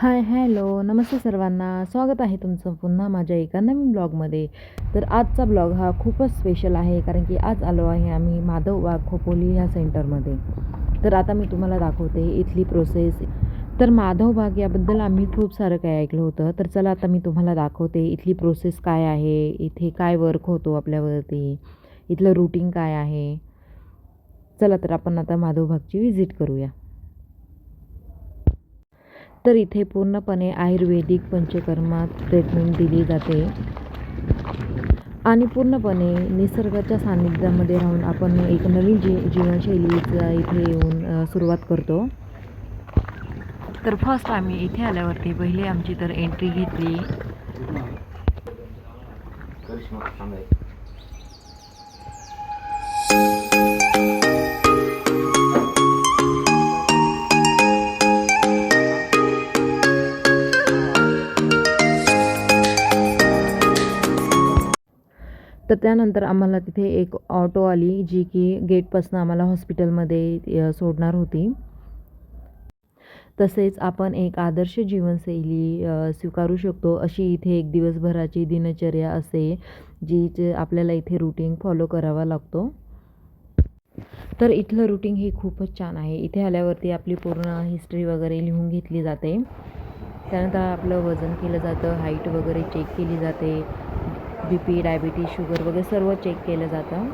हाय, hello, नमस्ते सर्वांना. स्वागत आहे तुमचं पुन्हा माझ्या एका नवीन ब्लॉगमध्ये. तर आजचा ब्लॉग हा खूपच स्पेशल आहे, कारण की आज आलो आहे आम्ही माधव वाघ खोपोली ह्या सेंटरमध्ये. तर आता मी तुम्हाला दाखवते इथली प्रोसेस. तर माधव वाघ याबद्दल आम्ही खूप सारं काही ऐकलं होतं. तर चला आता मी तुम्हाला दाखवते इथली प्रोसेस काय आहे, इथे काय वर्क होतो आपल्यावरती, इथलं रूटीन काय आहे. चला तर आपण आता माधव वाघची व्हिजिट करूया. तर इथे पूर्णपणे आयुर्वेदिक पंचकर्मात ट्रीटमेंट दिली जाते आणि पूर्णपणे निसर्गाच्या सान्निध्यामध्ये राहून आपण एक नवीन जीवनशैलीचा इथे येऊन सुरुवात करतो. तर फर्स्ट आम्ही इथे आल्यावरती पहिले आमची तर एंट्री घेतली. तर त्यानंतर आम्हाला तिथे एक ऑटो आली, जी की गेटपासून आम्हाला हॉस्पिटलमध्ये सोडणार होती. तसेच आपण एक आदर्श जीवनशैली स्वीकारू शकतो अशी इथे एक दिवसभराची दिनचर्या असते, जी आपल्याला इथे रूटीन फॉलो करावा लागतो. तर इथलं रूटीन हे खूपच छान आहे. इथे आल्यावरती आपली पूर्ण हिस्ट्री वगैरे लिहून घेतली जाते. त्यानंतर आपलं वजन केलं जातं, हाईट वगैरे चेक केली जाते, BP, डायबिटीज, शुगर वगैरे सर्व चेक केलं जातं.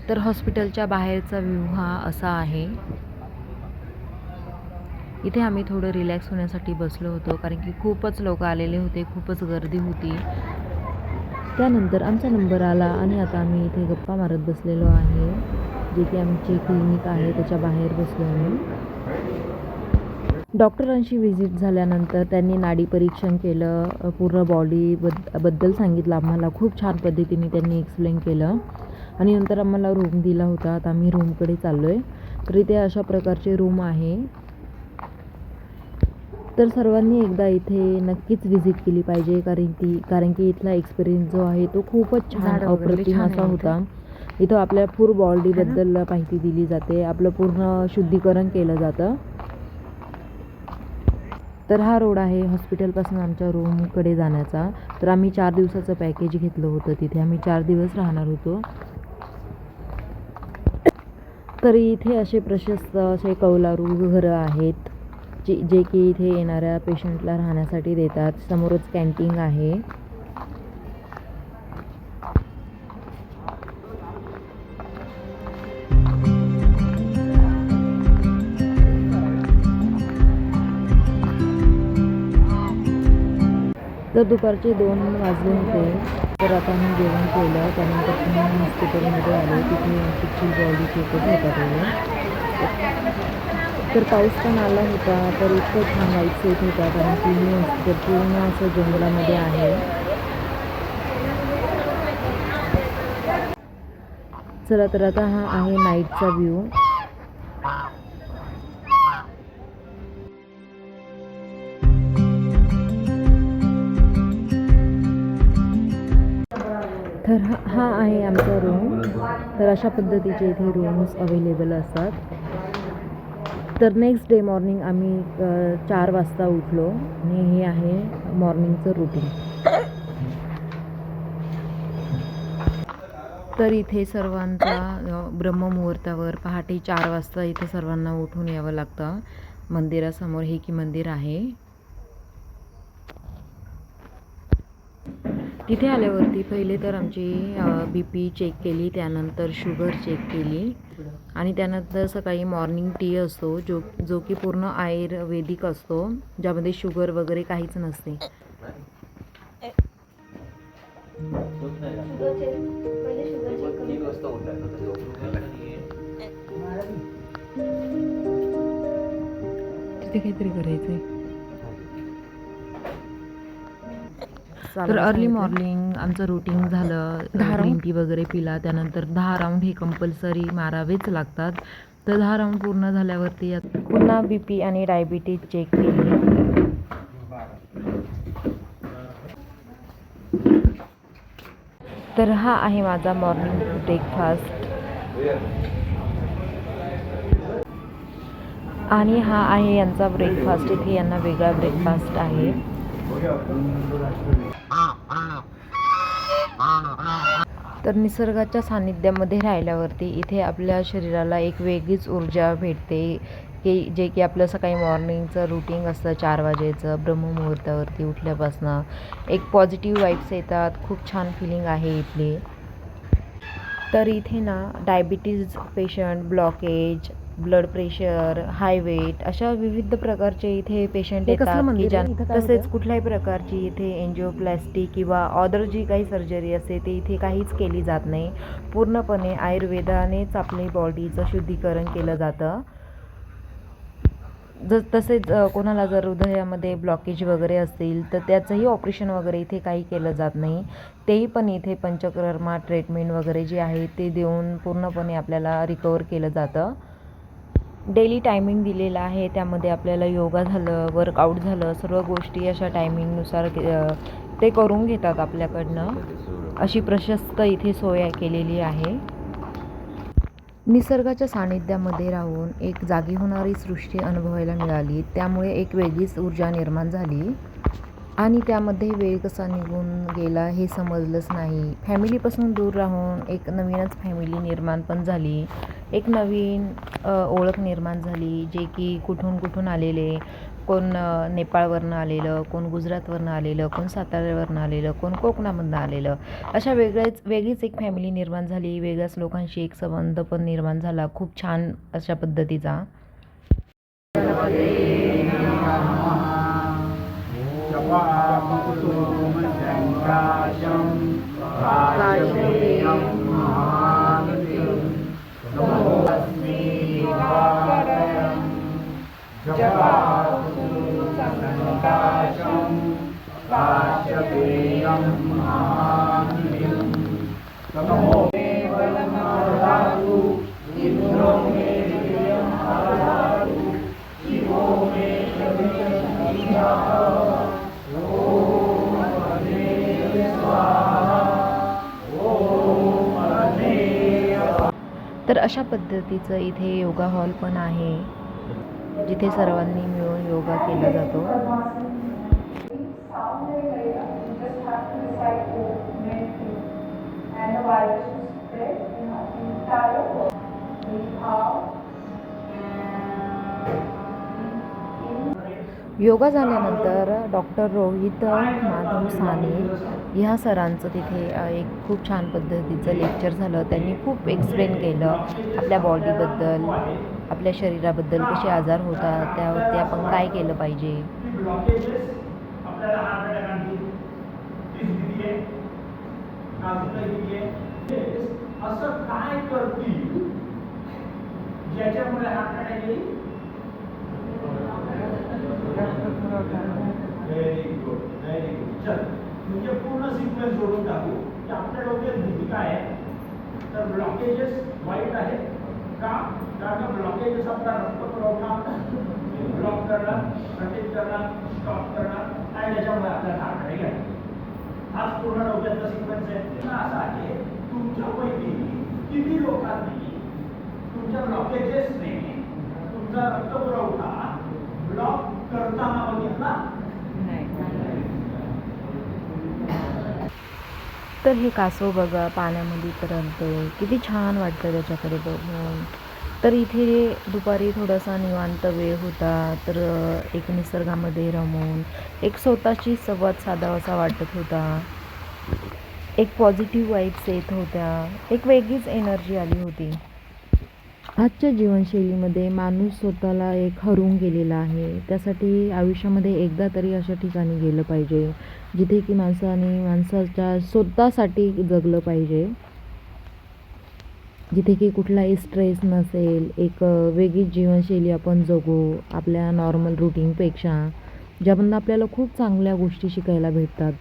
तर हॉस्पिटलच्या बाहेरचा व्ह्यू हा असा आहे. इथे आम्ही थोडं रिलॅक्स होण्यासाठी बसलो होतो, कारण की खूपच लोक आलेले होते, खूपच गर्दी होती. त्यानंतर आमचा नंबर आला आणि आता आम्ही इथे गप्पा मारत बसलेलो आहे, जे की आमचे क्लिनिक आहे त्याच्या बाहेर बसलो आम्ही. डॉक्टरांशी व्हिजिट झाल्यानंतर त्यांनी नाडी परीक्षण केलं, पूर्ण बद्दल सांगितलं आम्हाला. खूप छान पद्धतीने त्यांनी एक्सप्लेन केलं आणि नंतर आम्हाला रूम दिला होता. आता आम्ही रूमकडे चाललो आहे. तर इथे अशा प्रकारचे रूम आहे. तर सर्वांनी एकदा इथे नक्कीच व्हिजिट केली पाहिजे, कारण की इथला एक्सपिरियन्स जो आहे तो खूपच छान अप्रतिम असा होता. इथं आपल्या पूर्ण बॉडीबद्दल माहिती दिली जाते, आपलं पूर्ण शुद्धीकरण केलं जातं. तर हा रोड आहे हॉस्पिटलपासून आमच्या रूमकडे जाण्याचा. तर आम्ही 4 दिवसाचं पॅकेज घेतलं होतं. तिथे आम्ही 4 दिवस राहणार होतो. तर इथे असे प्रशस्त असे कौलारू घरं आहेत, जे की इथे येणाऱ्या पेशंटला राहण्यासाठी देतात. समोरच कॅन्टीन आहे. तर दुपारचे 2 वाजले होते. तर आता मी जेवण केलं. त्यानंतर पुन्हा हॉस्पिटलमध्ये आलो. तिथे आमची बॉडी चेकअप होता. तर पाऊस पण आला होता. तर इतकं छान वाईट येत होता, कारण की मी हॉस्पिटल पूर्ण असं जंगलामध्ये आहे. चला तर आता हा आहे नाईटचा व्ह्यू. तर हा आहे आमचा रूम. तर अशा पद्धतीचे इथे रूम्स अवेलेबल असतात. तर नेक्स्ट डे मॉर्निंग आम्ही 4 वाजता उठलो आणि हे आहे मॉर्निंगचं रूटीन. तर इथे सर्वांचा ब्रह्ममुहूर्तावर पहाटे 4 वाजता इथे सर्वांना उठून यावं लागतं. मंदिरासमोर हे की मंदिर आहे. तिथे आल्यावरती पहिले तर आमची BP चेक केली, त्यानंतर शुगर चेक केली आणि त्यानंतर सकाळी मॉर्निंग टी असतो, जो की पूर्ण आयुर्वेदिक असतो, ज्यामध्ये शुगर वगैरे काहीच नसते. तिथे काहीतरी करायचंय. तर अर्ली मॉर्निंग आमचं रूटीन झालं. ग्रीन टी वगैरे पिला. त्यानंतर 10 राऊंड हे कंपल्सरी मारावेच लागतात. तर 10 राऊंड पूर्ण झाल्यावरती पुन्हा BP आणि डायबिटीज चेक केली. तर हा आहे माझा मॉर्निंग ब्रेकफास्ट. आणि हा आहे यांचा ब्रेकफास्ट. इथे यांना वेगळा ब्रेकफास्ट आहे. तर निसर्गाच्या सानिध्यामध्ये राहिल्यावरती इथे आपल्या शरीराला एक वेगळीच ऊर्जा भेटते, जे की आपलं सकाळी मॉर्निंगचं रुटीन असतं 4 वाजेचं ब्रह्ममुहूर्तावरती उठल्यापासनं एक पॉझिटिव्ह वाईब्स येतात. खूप छान फिलिंग आहे इथली. तर इथे ना diabetes patient, blockage, blood pressure, high weight अशा विविध प्रकारचे इथे पेशंट येतात की तसेच कुठल्याही प्रकारची इथे एन्जिओप्लास्टी किंवा अदर जी काही सर्जरी असते ते इथे काहीच केली जात नाही. पूर्णपणे आयुर्वेदानेच आपली बॉडीचं शुद्धीकरण केलं जातं. तसेच कोणाला जर हृदयामध्ये ब्लॉकेज वगैरे असतील तर त्याचंही ऑपरेशन वगैरे इथे काही केलं जात नाही. तेही पण इथे पंचकर्मा ट्रीटमेंट वगैरे जे आहे ते देऊन पूर्णपणे आपल्याला रिकवर केलं जातं. डेली टायमिंग दिलेला आहे, त्यामध्ये आपल्याला योगा झालं, वर्कआउट झालं, सर्व गोष्टी अशा टायमिंगनुसार ते करून घेतात आपल्याकडनं. अशी प्रशस्त इथे सोय केलेली आहे. निसर्गाच्या सानिध्यामध्ये राहून एक जागी होणारी सृष्टी अनुभवायला मिळाली, त्यामुळे एक वेगळीच ऊर्जा निर्माण झाली आणि त्यामध्ये वेळ कसा निघून गेला हे समजलंच नाही. फॅमिलीपासून दूर राहून एक नवीनच फॅमिली निर्माण पण झाली, एक नवीन ओळख निर्माण झाली, जे की कुठून आलेले, कोण नेपाळवरनं आलेलं, कोण गुजरातवरनं आलेलं, कोण साताऱ्यावरनं आलेलं, कोण कोकणामधनं आलेलं. अशा वेगळीच एक फॅमिली निर्माण झाली. वेगळ्याच लोकांशी एक संबंध पण निर्माण झाला खूप छान अशा पद्धतीचा. तर अशा पद्धतीचं इथे योगा हॉल पण आहे, जिथे सर्वांनी मिळून योगा केला जातो. योगा झाल्यानंतर डॉक्टर रोहित माधव साने ह्या सरांचं तिथे एक खूप छान पद्धतीचं लेक्चर झालं. त्यांनी खूप एक्सप्लेन केलं आपल्या बॉडीबद्दल, आपल्या शरीराबद्दल, कसे आजार होतात, त्यावरती आपण काय केलं पाहिजे. असं काय करतील ज्याच्यामुळे हार्ट अटॅक येईल. व्हेरी गुड चल, म्हणजे पूर्ण सिक्वेन्स जोडून टाकू की आपल्या डोक्यात भीती काय आहे. तर ब्लॉकेजेस वाईट आहेत का, कारण ब्लॉकेजेस आपला रक्तपुरवठा ब्लॉक करणार, कंटेन करणार, स्टॉप करणार आणि त्याच्यामुळे आपल्याला हार्ट अटॅक आहे. हाच पूर्ण डोक्यातला सिक्वेन्स आहे. असा आहे, तुमच्यापैकी किती लोकांनी तुमच्या ब्लॉकेजेसने तुमचा रक्तपुरवठा ब्लॉक करताना बघितला नाही. तर हे कासव बघा पाण्यामध्ये तरंगतंय, किती छान वाटतं त्याच्याकडे बघून. तर इथे दुपारी थोडासा निवांत वेळ होता, तर एक निसर्गामध्ये रमून एक स्वतःशी संवाद साधावासा वाटत होता. एक पॉझिटिव्ह वाईब्स येत होत्या, एक वेगळीच एनर्जी आली होती. आजच्या जीवनशैलीमध्ये माणूस स्वतःला एक हरवून गेलेला आहे. त्यासाठी आयुष्यामध्ये एकदा तरी अशा ठिकाणी गेलं पाहिजे, जिथे की माणसाच्या स्वतःसाठी जगलं पाहिजे, जिथे की कुठलाही स्ट्रेस नसेल, एक वेगळीच जीवनशैली आपण जगू आपल्या नॉर्मल रुटीनपेक्षा, ज्यामधून आपल्याला खूप चांगल्या गोष्टी शिकायला भेटतात.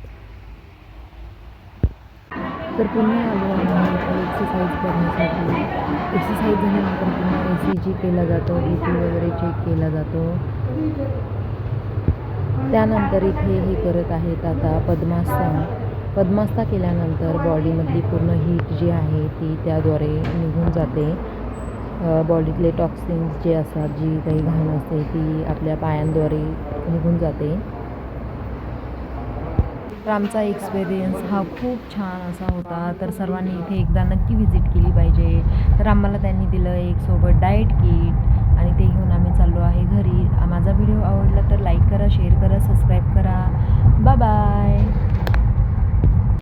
तर पुन्हा आलो आम्ही इथे एक्सरसाइज करण्यासाठी. एक्सरसाइज झाल्यानंतर पुन्हा ECG केला जातो, BP वगैरे चेक केला जातो. त्यानंतर इथे हे करत आहेत आता पद्मासना केल्यानंतर बॉडीमधली पूर्ण हीट जी आहे ती त्याद्वारे निघून जाते. बॉडीतले टॉक्सिन्स जे असतात, जी काही घाण असते ती आपल्या पायांद्वारे निघून जाते. तर आमचा एक्सपिरियन्स हा खूप छान असा होता. तर सर्वांनी इथे एकदा नक्की व्हिजिट केली पाहिजे. तर आम्हाला त्यांनी दिलं एक सोबत डाएट किट आणि ते घेऊन आम्ही चाललो आहे घरी. माझा व्हिडिओ आवडला तर लाईक करा, शेअर करा, सबस्क्राईब करा. Bye bye.